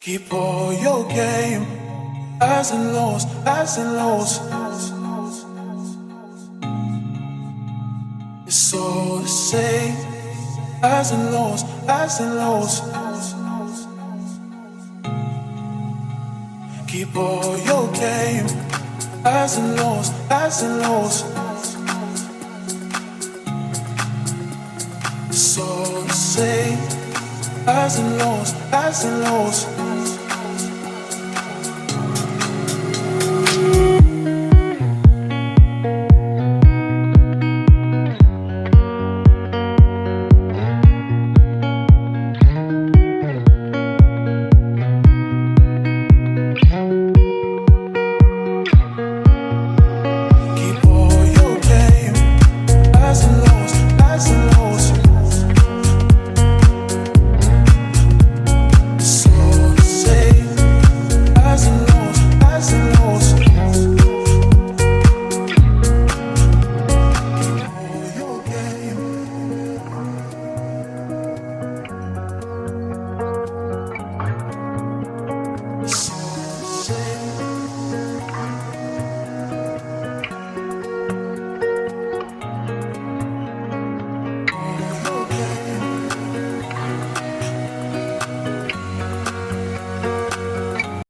Keep all your game, highs and lows, highs and lows. It's all the same, highs and lows, highs and lows. Keep all your game, highs and lows, highs and lows. It's all the same, highs and lows, highs and lows.